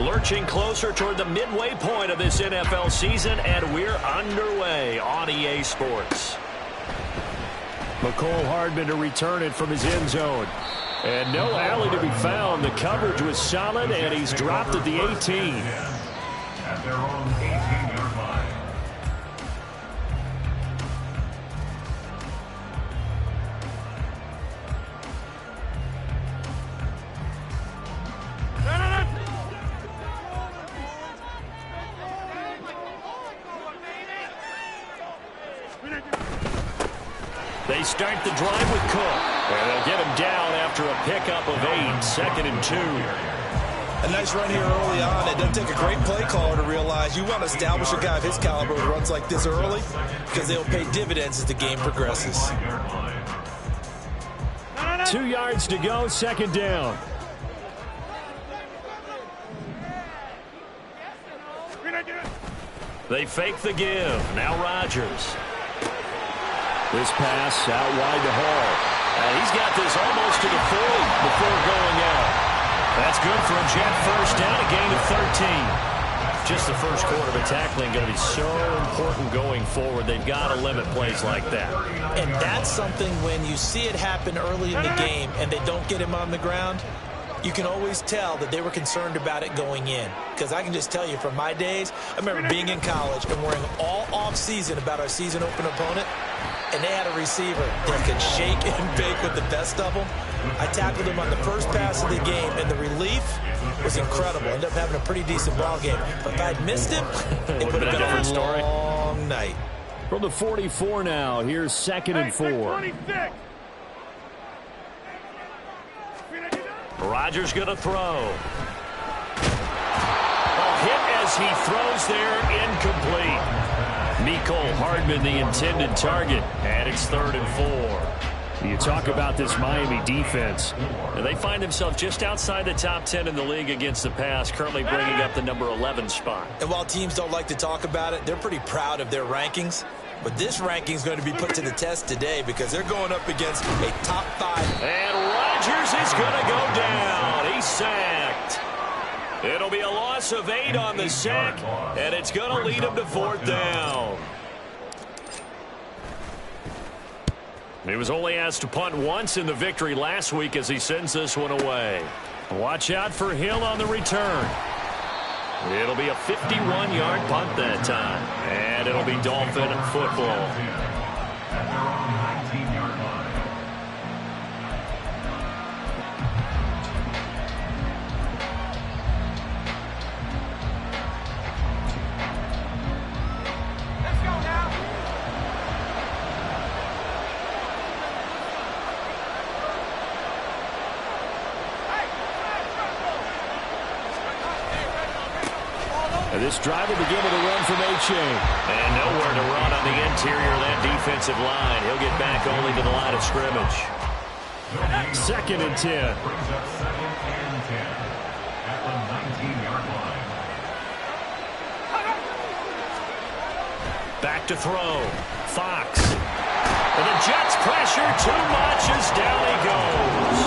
Lurching closer toward the midway point of this NFL season, and we're underway on EA Sports. McCole Hardman to return it from his end zone. And no alley to be found. The coverage was solid, and he's dropped at the 18. At their own 18-yard line. They start the drive with Cook. And they'll get him down after a pickup of 8, 2nd and 2. A nice run here early on. It doesn't take a great play caller to realize you want to establish a guy of his caliber who runs like this early because they'll pay dividends as the game progresses. 2 yards to go, 2nd down. They fake the give. Now Rodgers. This pass out wide to Hall. And he's got this almost to the 40 before going out. That's good for a Jet first down, a gain of 13. Just the first quarter of a tackling going to be so important going forward. They've got to limit plays like that. And that's something when you see it happen early in the game and they don't get him on the ground, you can always tell that they were concerned about it going in. Because I can just tell you from my days, I remember being in college and worrying all off-season about our season open opponent, and they had a receiver that could shake and bake with the best of them. I tackled him on the first pass of the game, and the relief was incredible. Ended up having a pretty decent ball game. But if I'd missed him, it would have been a long night. From the 44 now, here's 2nd and 4. Rodgers going to throw. A hit as he throws there, incomplete. Mecole Hardman, the intended target, and it's 3rd and 4. You talk about this Miami defense. And they find themselves just outside the top 10 in the league against the pass, currently bringing up the number 11 spot. And while teams don't like to talk about it, they're pretty proud of their rankings. But this ranking is going to be put to the test today because they're going up against a top 5. And Rodgers is going to go down. He's sacked. It'll be a loss of 8 on the sack, and it's going to lead him to 4th down. He was only asked to punt once in the victory last week as he sends this one away. Watch out for Hill on the return. It'll be a 51-yard punt that time, and it'll be Dolphin football. At their own 19-yard line. And this drive will begin with a run from H.A. And nowhere to run on the interior of that defensive line. He'll get back only to the line of scrimmage. 2nd and 10. Brings up 2nd and 10 at the 19-yard line. Back to throw. Fox. And the Jets pressure too much as down he goes.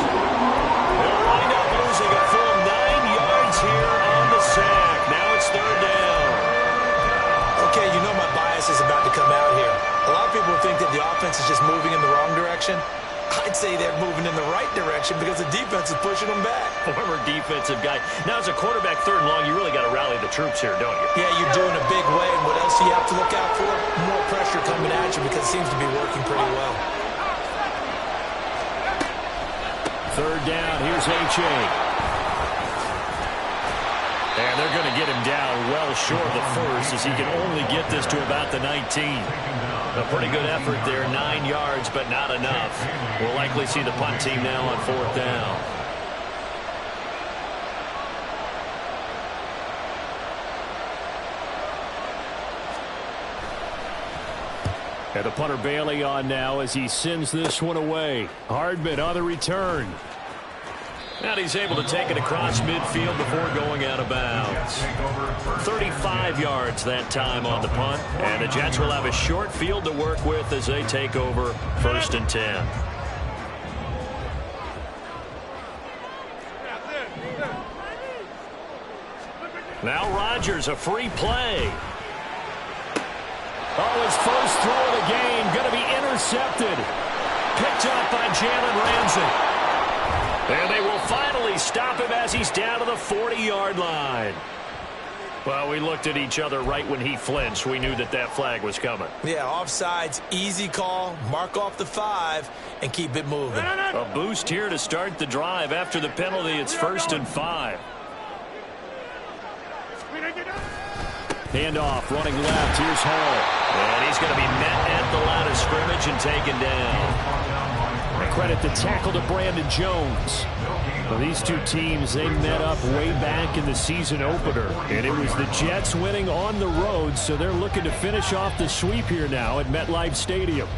They'll wind up losing a full 9 yards here on the sack. Now it's 3rd down. Okay, you know my bias is about to come out here. A lot of people think that the offense is just moving in the wrong direction. I'd say they're moving in the right direction because the defense is pushing them back. Former defensive guy. Now, as a quarterback, 3rd and long, you really got to rally the troops here, don't you? Yeah, you're doing a big way. And what else do you have to look out for? More pressure coming at you because it seems to be working pretty well. 3rd down, here's H.A. And they're going to get him down well short of the first as he can only get this to about the 19. A pretty good effort there, 9 yards, but not enough. We'll likely see the punt team now on 4th down. And the punter Bailey on now as he sends this one away. Hardman on the return. And he's able to take it across midfield before going out of bounds. 35 yards that time on the punt. And the Jets will have a short field to work with as they take over 1st and 10. Now Rodgers, a free play. Oh, his first throw of the game going to be intercepted. Picked up by Jalen Ramsey. And they will finally stop him as he's down to the 40-yard line. Well, we looked at each other right when he flinched. We knew that that flag was coming. Yeah, offsides, easy call. Mark off the 5 and keep it moving. A boost here to start the drive. After the penalty, it's 1st and 5. Handoff, running left. Here's Hall. And he's going to be met at the line of scrimmage and taken down. Credit the tackle to Brandon Jones. Well, these two teams, they met up way back in the season opener. And it was the Jets winning on the road, so they're looking to finish off the sweep here now at MetLife Stadium.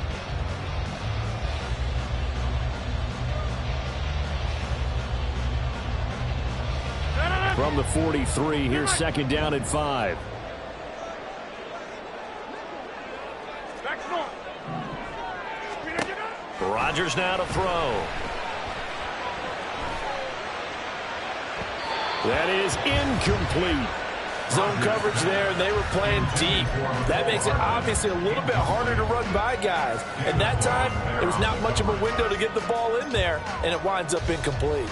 From the 43, here's 2nd down and 5. Rodgers now to throw. That is incomplete. Zone coverage there, and they were playing deep. That makes it obviously a little bit harder to run by guys. And that time, there was not much of a window to get the ball in there, and it winds up incomplete.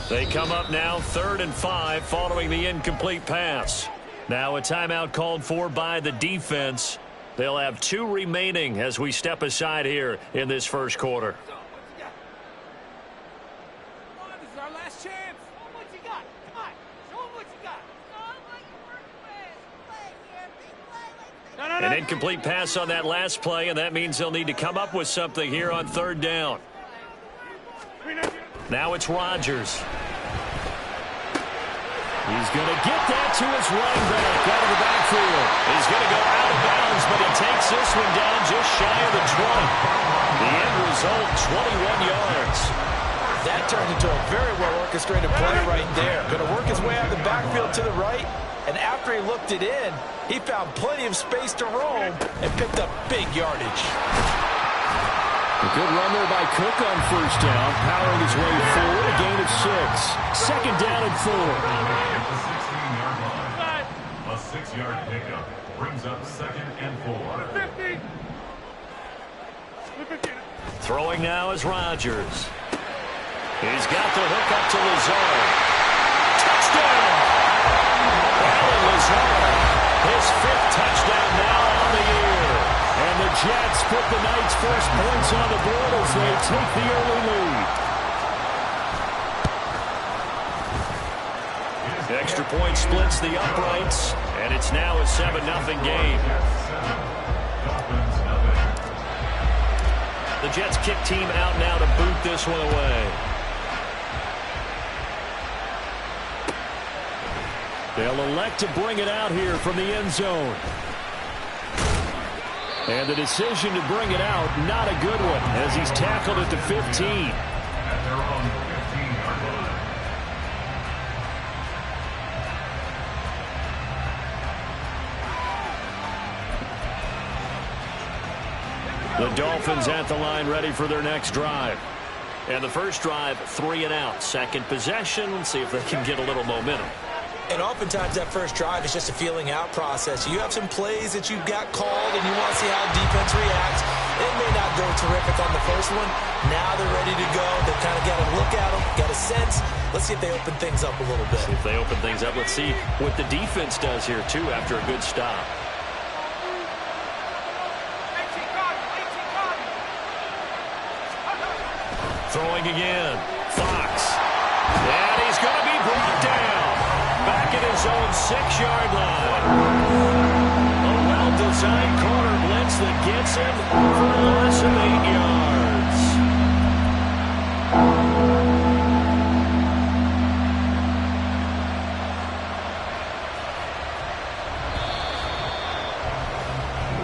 They come up now 3rd and 5 following the incomplete pass. Now a timeout called for by the defense. They'll have 2 remaining as we step aside here in this first quarter. Come on, this is our last chance. Show them what you got. Come on. Show them what you got. An incomplete pass on that last play, and that means they'll need to come up with something here on 3rd down. Now it's Rodgers. He's going to get that to his running back out of the backfield. He's going to go out of bounds, but he takes this one down just shy of the 20. The end result, 21 yards. That turned into a very well-orchestrated play right there. Going to work his way out of the backfield to the right, and after he looked it in, he found plenty of space to roam and picked up big yardage. A good run there by Cook on 1st down, powering his way forward, a gain of 6. 2nd down and 4. At the 16-yard line. A 6-yard pickup brings up 2nd and 4. Throwing now is Rodgers. He's got the hook up to Lazard. Touchdown! Alan Lazard, his 5th touchdown now on the year. And the Jets put the Knights' first points on the board as they take the early lead. Extra point splits the uprights, and it's now a 7-0 game. The Jets kick team out now to boot this one away. They'll elect to bring it out here from the end zone. And the decision to bring it out, not a good one, as he's tackled at the 15. At their own 15-yard line. The Dolphins at the line ready for their next drive. And the first drive, 3 and out. Second possession, let's see if they can get a little momentum. And oftentimes that first drive is just a feeling out process. You have some plays that you've got called and you want to see how defense reacts. It may not go terrific on the first one. Now they're ready to go. They've kind of got a look at them, got a sense. Let's see if they open things up a little bit. See if they open things up. Let's see what the defense does here, too, after a good stop. Throwing again. Fox. And he's going to be brought down. Back at his own 6-yard line. A well-designed corner blitz that gets him for a loss of 8 yards.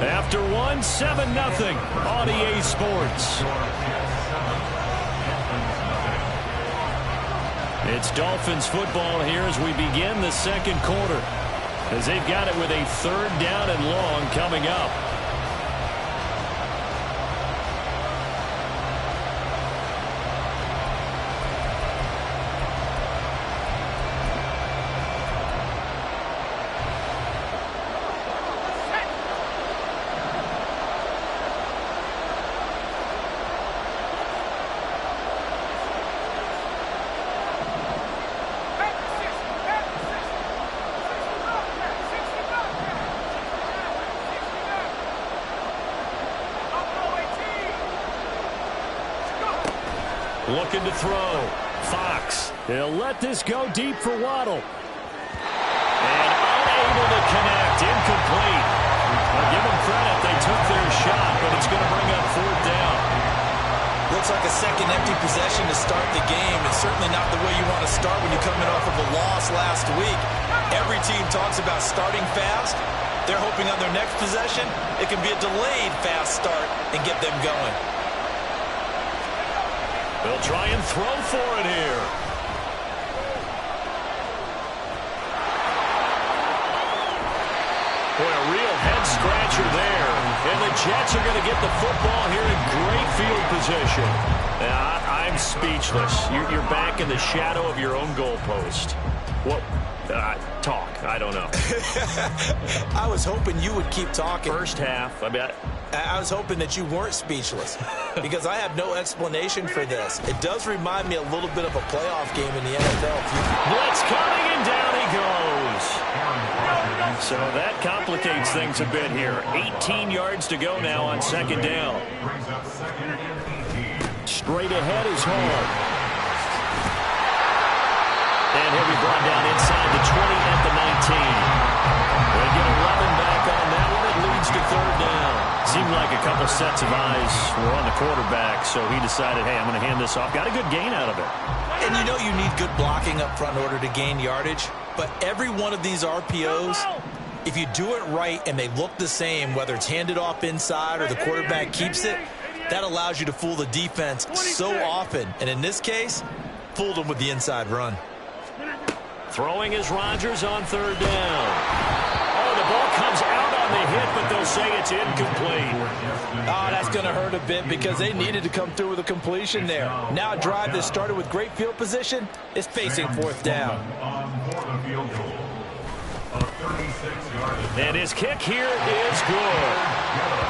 After one, 7-0 on EA Sports. It's Dolphins football here as we begin the second quarter, as they've got it with a 3rd down and long coming up. Looking to throw. Fox. He'll let this go deep for Waddle. And unable to connect. Incomplete. I'll give them credit. They took their shot, but it's going to bring up 4th down. Looks like a second empty possession to start the game. It's certainly not the way you want to start when you're coming off of a loss last week. Every team talks about starting fast. They're hoping on their next possession, it can be a delayed fast start and get them going. They'll try and throw for it here. Boy, a real head-scratcher there. And the Jets are going to get the football here in great field position. I'm speechless. You're back in the shadow of your own goalpost. What? Talk. I don't know. I was hoping you would keep talking. First half, I was hoping that you weren't speechless because I have no explanation for this. It does remind me a little bit of a playoff game in the NFL. Blitz coming, and down he goes. So that complicates things a bit here. 18 yards to go now on 2nd down. Straight ahead is Hall. And he'll be brought down inside the 20 at the 19. They get 11 back on that one. It leads to 3rd down. Seemed like a couple sets of eyes were on the quarterback, so he decided, hey, I'm going to hand this off. Got a good gain out of it. And you know you need good blocking up front in order to gain yardage. But every one of these RPOs, if you do it right and they look the same, whether it's handed off inside or the quarterback keeps it, that allows you to fool the defense so often. And in this case, fooled them with the inside run. Throwing is Rodgers on 3rd down. Oh, the ball comes out on the hit, but they'll say it's incomplete. Oh, that's going to hurt a bit because they needed to come through with a completion there. Now a drive that started with great field position is facing 4th down. And his kick here is good.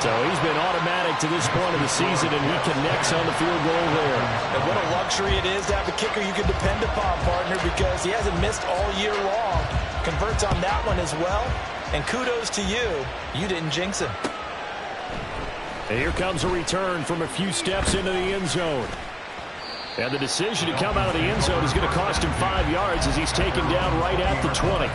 So he's been automatic to this point of the season, and he connects on the field goal there. And what a luxury it is to have a kicker you can depend upon, partner, because he hasn't missed all year long. Converts on that one as well. And kudos to you. You didn't jinx him. And here comes a return from a few steps into the end zone. And the decision to come out of the end zone is going to cost him 5 yards as he's taken down right at the 20.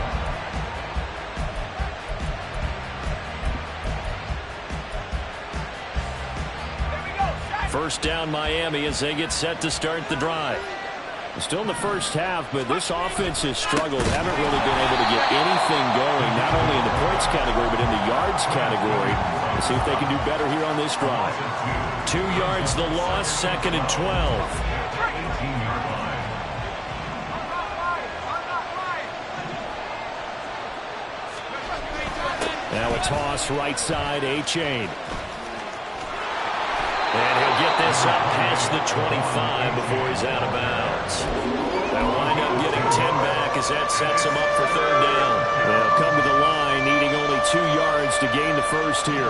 First down Miami as they get set to start the drive. Still in the first half, but this offense has struggled. Haven't really been able to get anything going, not only in the points category, but in the yards category. Let's see if they can do better here on this drive. 2 yards the loss, 2nd and 12. Now a toss right side, A-Chain. And he'll get this up past the 25 before he's out of bounds. They'll wind up getting 10 back as that sets him up for 3rd down. They'll come to the line, needing only 2 yards to gain the first here.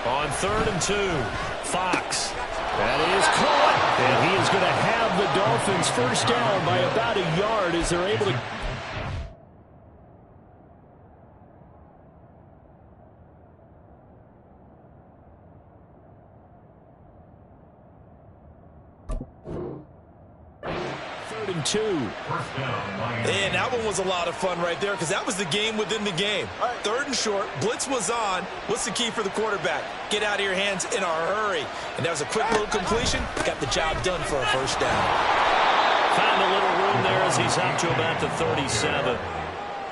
On 3rd and 2, Fox. That is caught, and he is going to have the Dolphins first down by about a yard as they're able to. Third and 2. And that one was a lot of fun right there because that was the game within the game. 3rd and short, blitz was on. What's the key for the quarterback? Get out of your hands in a hurry. And that was a quick little completion. Got the job done for a first down. Found a little room there as he's up to about the 37.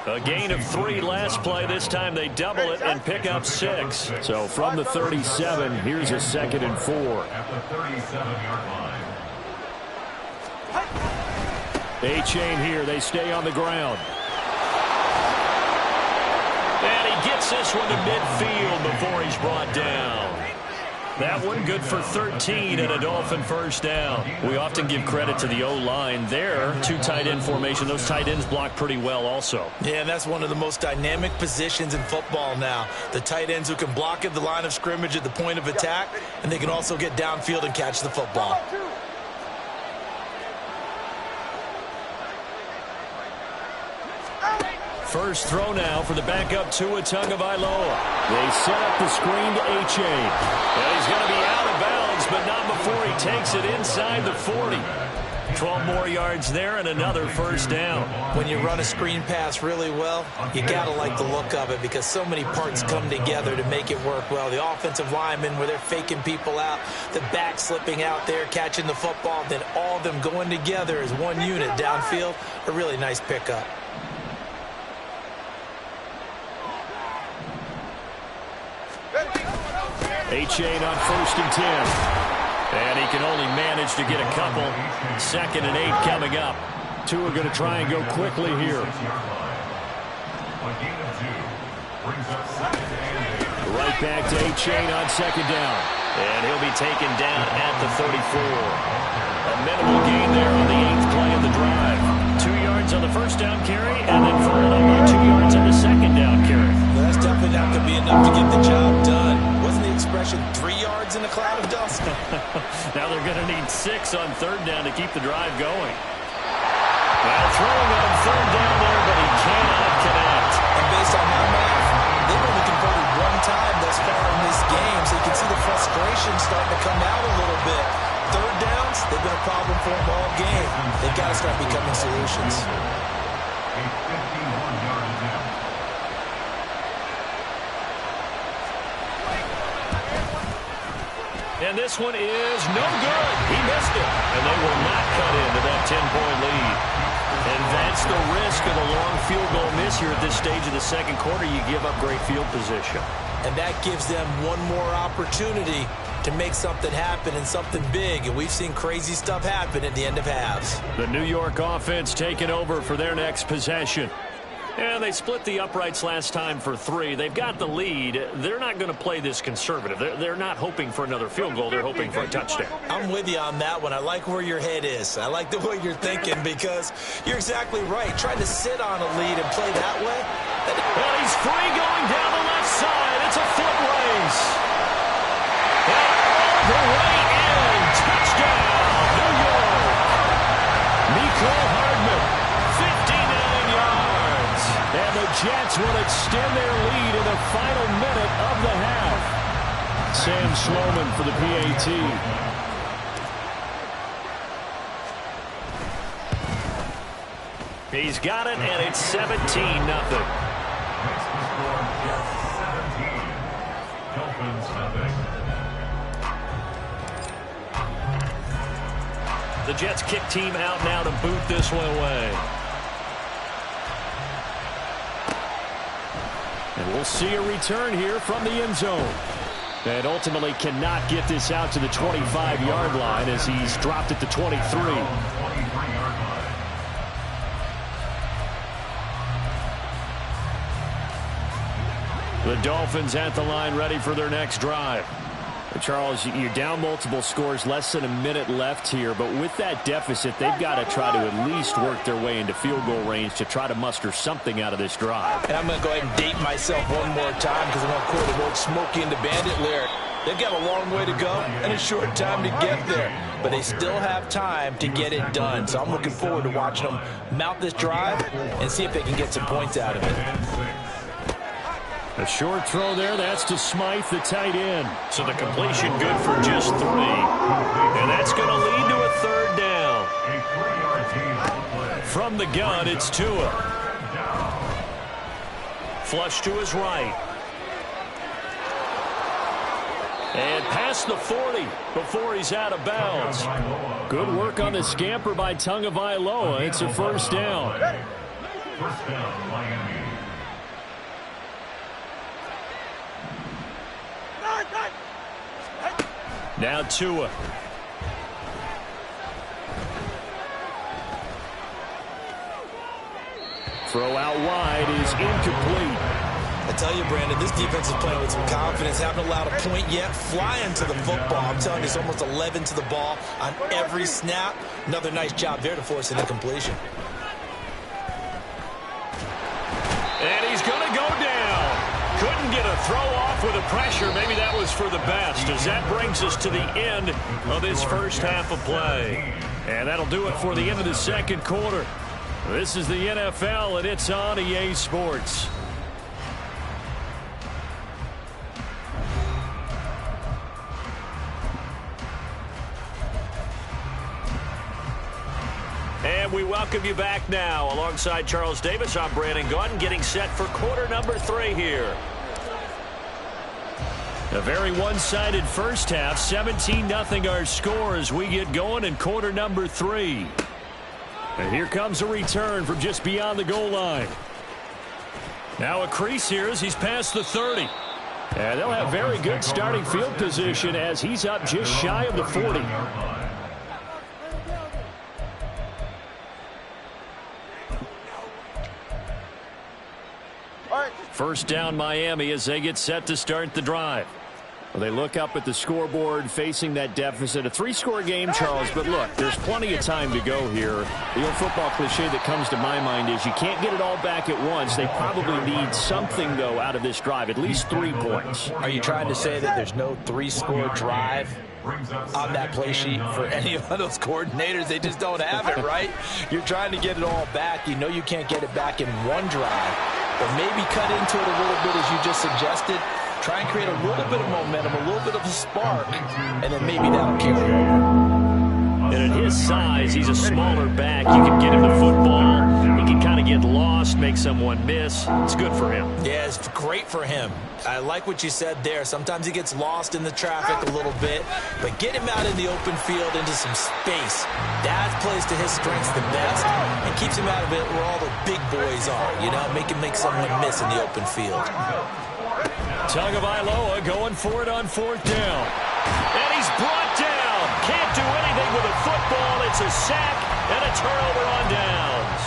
A gain of 3 last play. This time they double it and pick up 6. So from the 37, here's a 2nd and 4. At the 37-yard line. A-Chain here. They stay on the ground. And he gets this one to midfield before he's brought down. That one good for 13 and a Dolphin first down. We often give credit to the O-line there. 2 tight end formation. Those tight ends block pretty well also. Yeah, and that's one of the most dynamic positions in football now. The tight ends who can block at the line of scrimmage at the point of attack, and they can also get downfield and catch the football. First throw now for the backup Tua Tagovailoa. They set up the screen to H.A. And he's going to be out of bounds, but not before he takes it inside the 40. 12 more yards there and another first down. When you run a screen pass really well, you got to like the look of it because so many parts come together to make it work well. The offensive linemen where they're faking people out, the back slipping out there, catching the football, then all of them going together as one unit downfield. A really nice pickup. H.A. on 1st and 10. And he can only manage to get a couple. 2nd and 8 coming up. Tua going to try and go quickly here. Right back to H.A. on 2nd down. And he'll be taken down at the 34. A minimal gain there on the 8th play of the drive. 2 yards on the first down carry, and then followed up by 2 yards on the second down carry. Well, that's definitely not going to be enough to get the job done. Wasn't the expression 3 yards in a cloud of dust? Now they're going to need 6 on 3rd down to keep the drive going. Well, throwing on 3rd down there, but he cannot connect. And based on my math, they've only converted 1 time thus far in this game, so you can see the frustration starting to come out a little bit. 3rd downs, they've been a problem for them all game. They've got to start becoming solutions. And this one is no good. He missed it. And they will not cut into that 10-point lead. And that's the risk of a long field goal miss here at this stage of the second quarter. You give up great field position. And that gives them one more opportunity to make something happen and something big. And we've seen crazy stuff happen at the end of halves. The New York offense taking over for their next possession. And they split the uprights last time for 3. They've got the lead. They're not going to play this conservative. They're not hoping for another field goal. They're hoping for a touchdown. I'm with you on that one. I like where your head is. I like the way you're thinking because you're exactly right. Trying to sit on a lead and play that way. Well, he's free going down the left side. It's a foot race. And all the way in. Touchdown, New York. Mecole Hardman, 59 yards. And the Jets will extend their lead in the final minute of the half. Sam Sloman for the PAT. He's got it, and it's 17-0. The Jets kick team out now to boot this one away. And we'll see a return here from the end zone. And ultimately cannot get this out to the 25-yard line as he's dropped at the 23. The Dolphins at the line ready for their next drive. Charles, you're down multiple scores, less than a minute left here, but with that deficit, they've got to try to at least work their way into field goal range to try to muster something out of this drive. And I'm going to go ahead and date myself one more time because I'm going to quote the word Smokey and the Bandit lyric. They've got a long way to go and a short time to get there, but they still have time to get it done. So I'm looking forward to watching them mount this drive and see if they can get some points out of it. A short throw there. That's to Smythe, the tight end. So the completion good for just 3. And that's going to lead to a 3rd down. From the gun, it's Tua. Flush to his right. And past the 40 before he's out of bounds. Good work on the scamper by Tagovailoa. It's a first down. First down, Miami. Now Tua. Throw out wide is incomplete. I tell you, Brandon, this defense is playing with some confidence. Haven't allowed a point yet. Flying to the football. I'm telling you, it's almost 11 to the ball on every snap. Another nice job there to force an incompletion. And he's going to go down. Couldn't get a throw off with the pressure. Maybe that was for the best, as that brings us to the end of this first half of play. And that'll do it for the end of the second quarter. This is the NFL, and it's on EA Sports. And we welcome you back now. Alongside Charles Davis, I'm Brandon Gaudin, getting set for quarter number 3 here. A very one-sided first half, 17-0 our score as we get going in quarter number 3. And here comes a return from just beyond the goal line. Now a crease here as he's past the 30. And they'll have very good starting field position as he's up just shy of the 40. First down Miami as they get set to start the drive. Well, they look up at the scoreboard facing that deficit. A 3-score game, Charles, but look, there's plenty of time to go here. The old football cliche that comes to my mind is you can't get it all back at once. They probably need something, though, out of this drive, at least 3 points. Are you trying to say that there's no 3-score drive on that play sheet for any of those coordinators? They just don't have it, right? You're trying to get it all back. You know you can't get it back in one drive, but maybe cut into it a little bit as you just suggested. Try and create a little bit of momentum, a little bit of a spark, and then maybe that'll carry over. And at his size, he's a smaller back. You can get him the football. He can kind of get lost, make someone miss. It's good for him. Yeah, it's great for him. I like what you said there. Sometimes he gets lost in the traffic a little bit, but get him out in the open field into some space. That plays to his strengths the best and keeps him out of it where all the big boys are, you know, make someone miss in the open field. Tagovailoa going for it on 4th down. And he's brought down. Can't do anything with a football. It's a sack and a turnover on downs.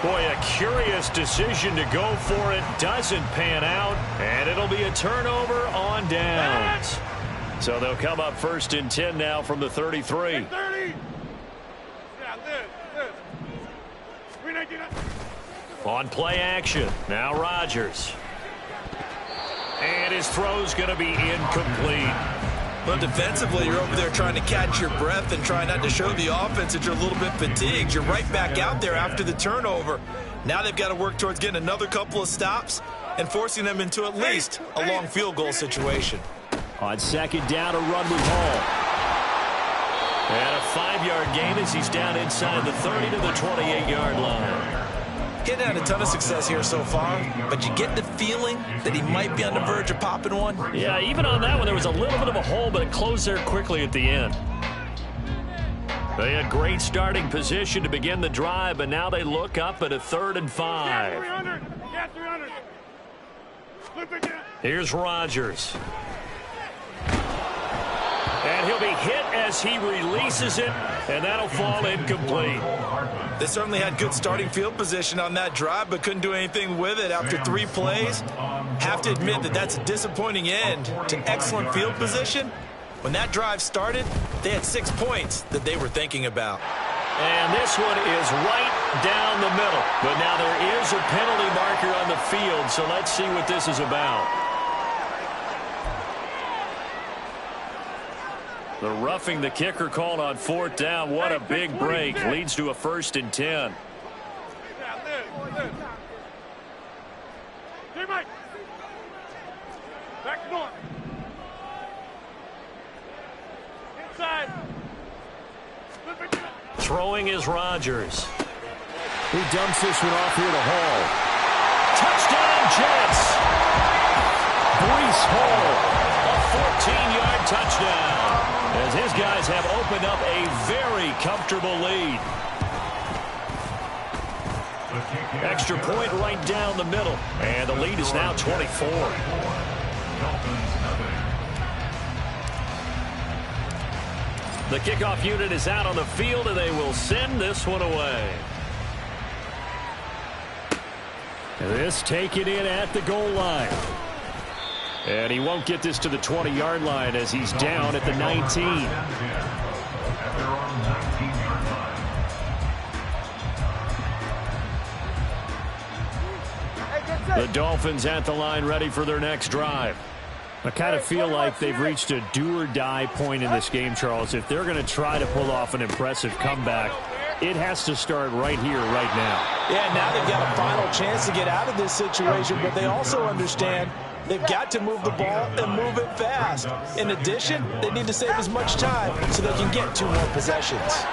Boy, a curious decision to go for it. Doesn't pan out. And it'll be a turnover on downs. So they'll come up 1st and 10 now from the 33. On play action. Now Rodgers. And his throw's going to be incomplete. Well, defensively, you're over there trying to catch your breath and try not to show the offense that you're a little bit fatigued. You're right back out there after the turnover. Now they've got to work towards getting another couple of stops and forcing them into at least a long field goal situation. On 2nd down, a run with Hall. And a 5-yard gain as he's down inside the 30 to the 28-yard line. Getting had a ton of success here so far, but you get the feeling that he might be on the verge of popping one. Yeah, even on that one, there was a little bit of a hole, but it closed there quickly at the end. They had great starting position to begin the drive, but now they look up at a 3rd and 5. Here's Rodgers. And he'll be hit as he releases it, and that'll fall incomplete. They certainly had good starting field position on that drive, but couldn't do anything with it after 3 plays. Have to admit that that's a disappointing end to excellent field position. When that drive started, they had 6 points that they were thinking about. And this one is right down the middle. But now there is a penalty marker on the field, so let's see what this is about. The roughing the kicker called on 4th down. What a big break. Leads to a 1st and 10. Throwing is Rodgers. He dumps this one off here to Hall. Touchdown, Jets. Breece Hall, a 14-yard touchdown. As his guys have opened up a very comfortable lead. Extra point right down the middle. And the lead is now 24. The kickoff unit is out on the field, and they will send this one away. This taken in at the goal line. And he won't get this to the 20-yard line as he's down at the 19. The Dolphins at the line ready for their next drive. I kind of feel like they've reached a do-or-die point in this game, Charles. If they're going to try to pull off an impressive comeback, It has to start right here, right now. Yeah, now they've got a final chance to get out of this situation, but they also understand they've got to move the ball and move it fast. In addition, they need to save as much time so they can get 2 more possessions.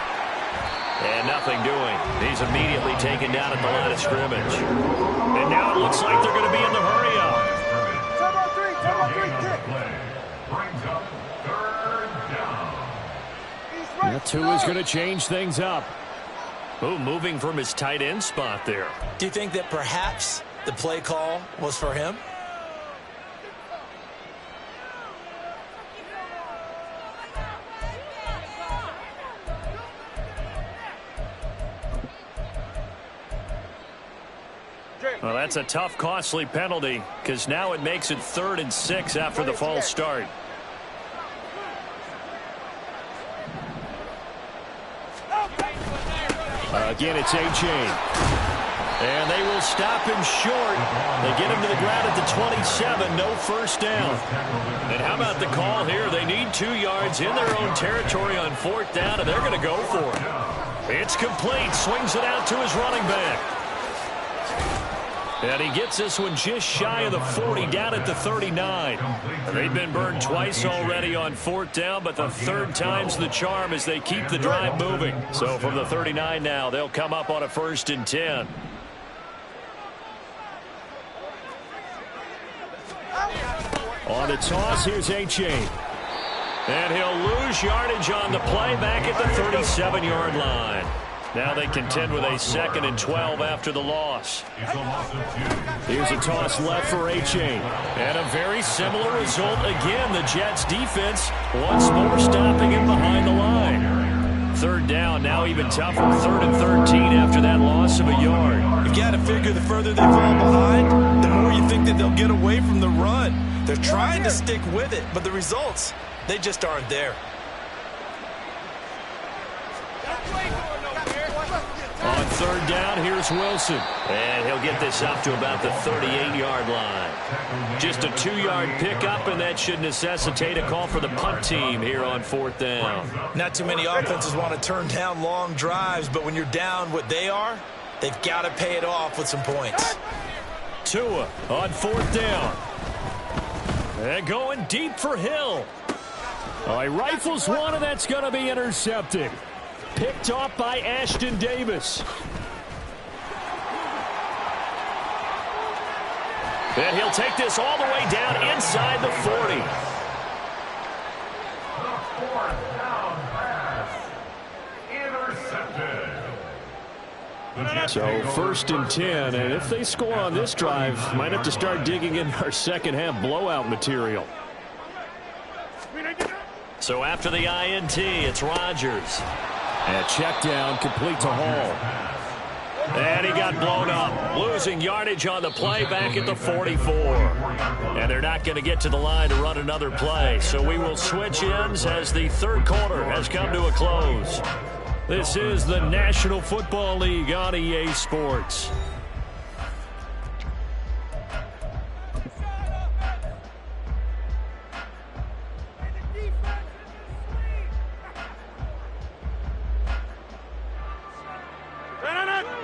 And nothing doing. He's immediately taken down at the line of scrimmage. And now it looks like they're going to be in the hurry-up. Time on 3, kick. Brings up 3rd down. He's right. Tua's going to change things up. Oh, moving from his tight end spot there. Do you think that perhaps the play call was for him? Well, that's a tough, costly penalty because now it makes it 3rd and 6 after the false start. Again, it's A-Chain. And they will stop him short. They get him to the ground at the 27, no first down. And how about the call here? They need 2 yards in their own territory on 4th down, and they're going to go for it. It's complete. Swings it out to his running back. And he gets this one just shy of the 40, down at the 39. They've been burned twice already on 4th down, but the 3rd time's the charm as they keep the drive moving. So from the 39 now, they'll come up on a 1st and 10. On the toss, here's A-Chain. And he'll lose yardage on the play back at the 37-yard line. Now they contend with a 2nd and 12 after the loss. It's a loss of 2. Here's a toss left for A-Chain. And a very similar result again. The Jets defense once more stopping him behind the line. 3rd down, now even tougher. 3rd and 13 after that loss of a yard. You got to figure the further they fall behind, the more you think that they'll get away from the run. They're trying to stick with it, but the results, they just aren't there. On 3rd down, here's Wilson. And he'll get this up to about the 38-yard line. Just a 2-yard pickup, and that should necessitate a call for the punt team here on 4th down. Not too many offenses want to turn down long drives, but when you're down what they are, they've got to pay it off with some points. Tua on 4th down. And going deep for Hill. He rifles one, and that's going to be intercepted. Picked off by Ashton Davis. And he'll take this all the way down inside the 40. The 4th down pass. Intercepted. So 1st and 10, and if they score on this drive, might have to start digging in our second-half blowout material. So after the INT, it's Rodgers. And check down, complete to Hall. And he got blown up, losing yardage on the play back at the 44. And they're not going to get to the line to run another play. So we will switch ends as the 3rd quarter has come to a close. This is the National Football League on EA Sports.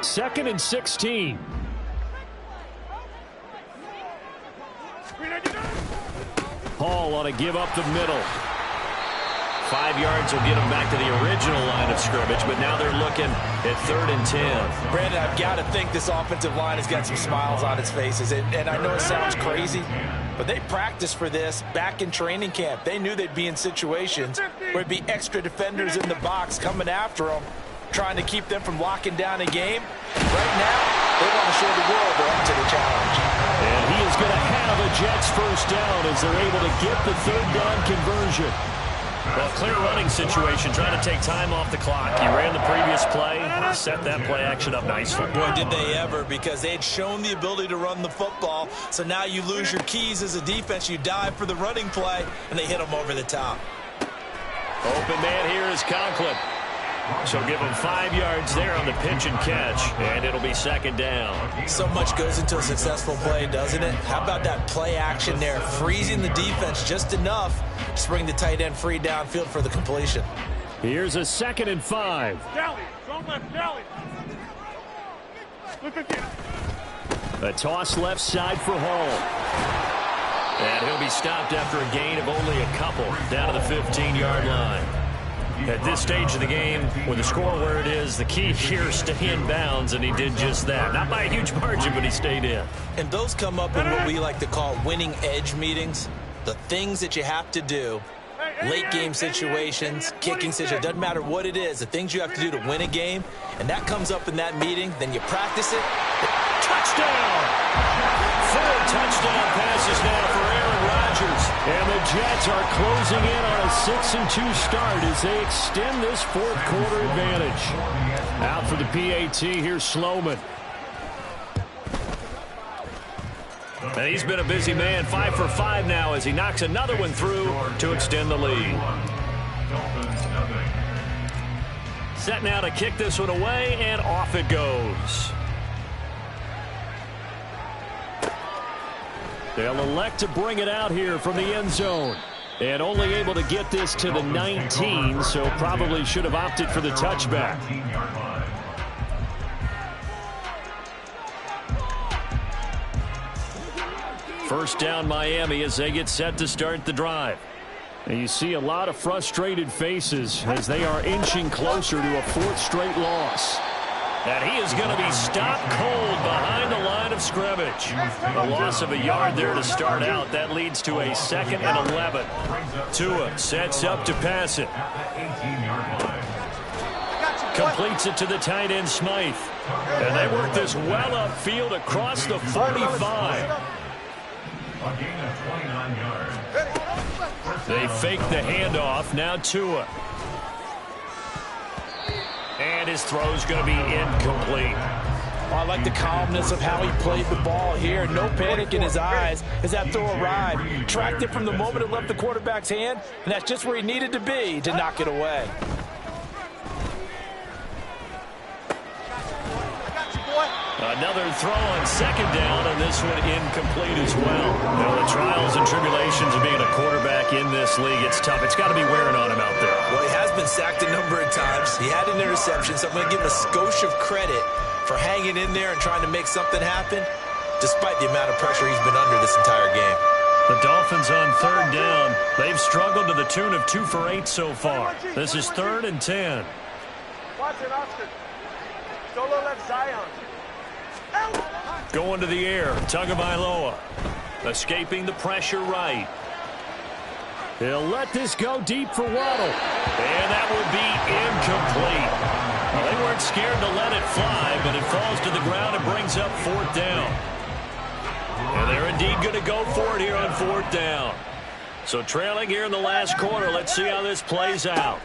Second and 16. Hall on a give up the middle. 5 yards will get them back to the original line of scrimmage, but now they're looking at 3rd and 10. Brandon, I've got to think this offensive line has got some smiles on its faces. And I know it sounds crazy, but they practiced for this back in training camp. They knew they'd be in situations where it'd be extra defenders in the box coming after them, trying to keep them from locking down a game. Right now, they want to show the world they're up to the challenge. And he is going to have a Jets first down as they're able to get the 3rd down conversion. Well, clear running situation, trying to take time off the clock. He ran the previous play, set that play action up nicely. Boy, did they ever, because they had shown the ability to run the football. So now you lose your keys as a defense. You dive for the running play, and they hit them over the top. Open man here is Conklin. So give him 5 yards there on the pitch and catch, and it'll be 2nd down. So much goes into a successful play, doesn't it? How about that play action there, freezing the defense just enough to bring the tight end free downfield for the completion. Here's a 2nd and 5. Down. Go A toss left side for Hall. And he'll be stopped after a gain of only a couple down to the 15-yard line. At this stage of the game, with the score where it is, the key here is stay in bounds, and he did just that. Not by a huge margin, but he stayed in. And those come up in what we like to call winning edge meetings. The things that you have to do, late game situations, kicking situations, doesn't matter what it is, the things you have to do to win a game, and that comes up in that meeting, then you practice it. Touchdown! 4 touchdown passes now for Aaron Rodgers. And the Jets are closing in on a 6-2 start as they extend this fourth quarter advantage. Out for the PAT, here's Sloman. And he's been a busy man, 5 for 5 now as he knocks another one through to extend the lead. Set now to kick this one away, and off it goes. They'll elect to bring it out here from the end zone. And only able to get this to the 19, so probably should have opted for the touchback. First down Miami as they get set to start the drive. And you see a lot of frustrated faces as they are inching closer to a 4th straight loss. And he is going to be stopped cold behind the line of scrimmage. A loss of a yard there to start out. That leads to a 2nd and 11. Tua sets up to pass it. Completes it to the tight end Smythe. And they work this well upfield across the 45. A gain of 29 yards. They fake the handoff. Now Tua. And his throw's going to be incomplete. Oh, I like the calmness of how he played the ball here. No panic in his eyes as that throw arrived. Tracked it from the moment it left the quarterback's hand, and that's just where he needed to be to knock it away. Another throw on 2nd down, and this one incomplete as well. Now, the trials and tribulations of being a quarterback in this league, it's tough. It's got to be wearing on him out there. Well, he has been sacked a number of times. He had an interception, so I'm going to give him a skosh of credit for hanging in there and trying to make something happen, despite the amount of pressure he's been under this entire game. The Dolphins on 3rd down. They've struggled to the tune of 2 for 8 so far. This is 3rd and 10. Watch it, Oscar. Solo left Zion. Going to the air, Tagovailoa. Escaping the pressure right. He'll let this go deep for Waddle. And that will be incomplete. Well, they weren't scared to let it fly, but it falls to the ground and brings up 4th down. And they're indeed going to go for it here on 4th down. So trailing here in the last quarter, let's see how this plays out.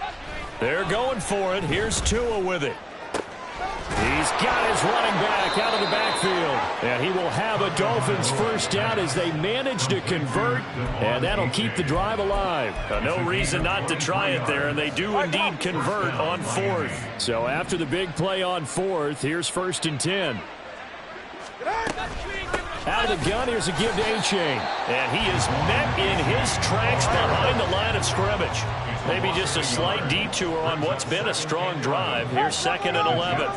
They're going for it. Here's Tua with it. He's got his running back out of the backfield. And he will have a Dolphins first down as they manage to convert. And that'll keep the drive alive. No reason not to try it there, and they do indeed convert on 4th. So after the big play on 4th, here's 1st and 10. Out of the gun, here's a give to A-Chain. And he is met in his tracks behind the line of scrimmage. Maybe just a slight detour on what's been a strong drive. Here's 2nd and 11.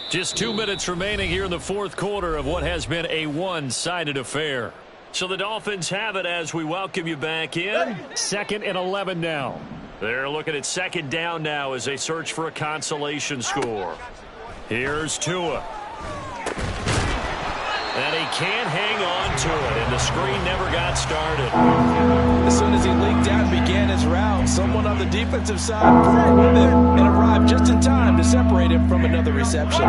Just 2 minutes remaining here in the 4th quarter of what has been a one-sided affair. So the Dolphins have it as we welcome you back in. 2nd and 11 now. They're looking at 2nd down now as they search for a consolation score. Here's Tua. And he can't hang on to it, and the screen never got started. As soon as he leaked out and began his route, someone on the defensive side broke with him and arrived just in time to separate him from another reception.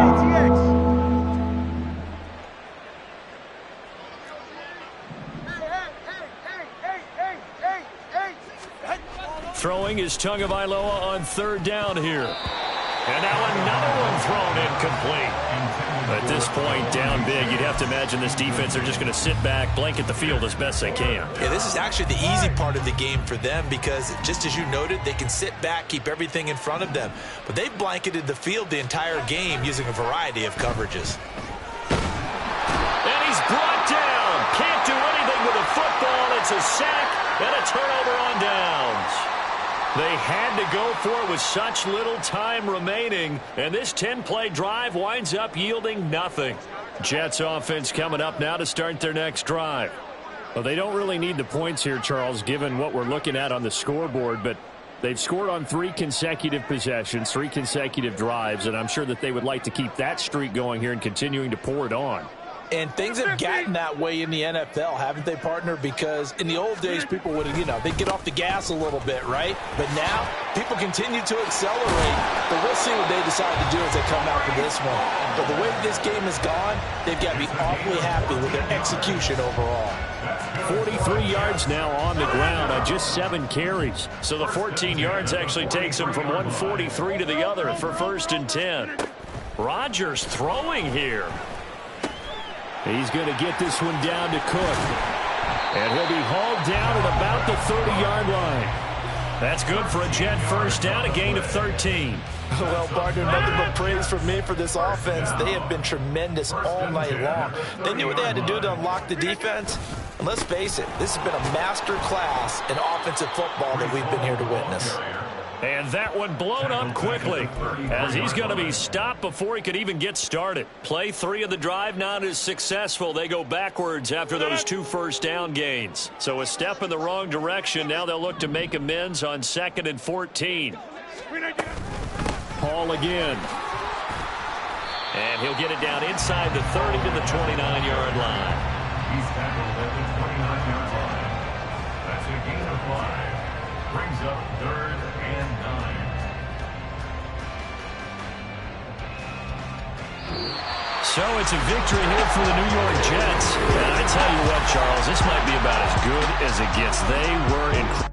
Throwing is Tagovailoa on 3rd down here. And now another one thrown incomplete. At this point, down big, you'd have to imagine this defense, they're just going to sit back, blanket the field as best they can. Yeah, this is actually the easy part of the game for them because, just as you noted, they can sit back, keep everything in front of them. But they've blanketed the field the entire game using a variety of coverages. And he's brought down. Can't do anything with a football. It's a sack and a turnover on downs. They had to go for it with such little time remaining, and this 10-play drive winds up yielding nothing. Jets offense coming up now to start their next drive. Well, they don't really need the points here, Charles, given what we're looking at on the scoreboard, but they've scored on 3 consecutive possessions, 3 consecutive drives, and I'm sure that they would like to keep that streak going here and continuing to pour it on. And things have gotten that way in the NFL, haven't they, partner? Because in the old days, people would, they'd get off the gas a little bit, right? But now, people continue to accelerate. But we'll see what they decide to do as they come out for this one. But the way this game has gone, they've got to be awfully happy with their execution overall. 43 yards now on the ground on just 7 carries. So the 14 yards actually takes him from 143 to the other for 1st and 10. Rodgers throwing here. He's going to get this one down to Cook. And he'll be hauled down at about the 30-yard line. That's good for a Jet first down, a gain of 13. Well, partner, nothing but praise from me for this offense. They have been tremendous all night long. They knew what they had to do to unlock the defense. And let's face it, this has been a master class in offensive football that we've been here to witness. And that one blown up quickly as he's going to be stopped before he could even get started. Play 3 of the drive not as successful. They go backwards after those 2 first down gains. So a step in the wrong direction. Now they'll look to make amends on 2nd and 14. Paul again. And he'll get it down inside the 30 to the 29-yard line. He's tackled at the 29-yard line. That's a gain of 5. Brings up 3rd and 9. So it's a victory here for the New York Jets. And I tell you what, Charles, this might be about as good as it gets. They were incredible.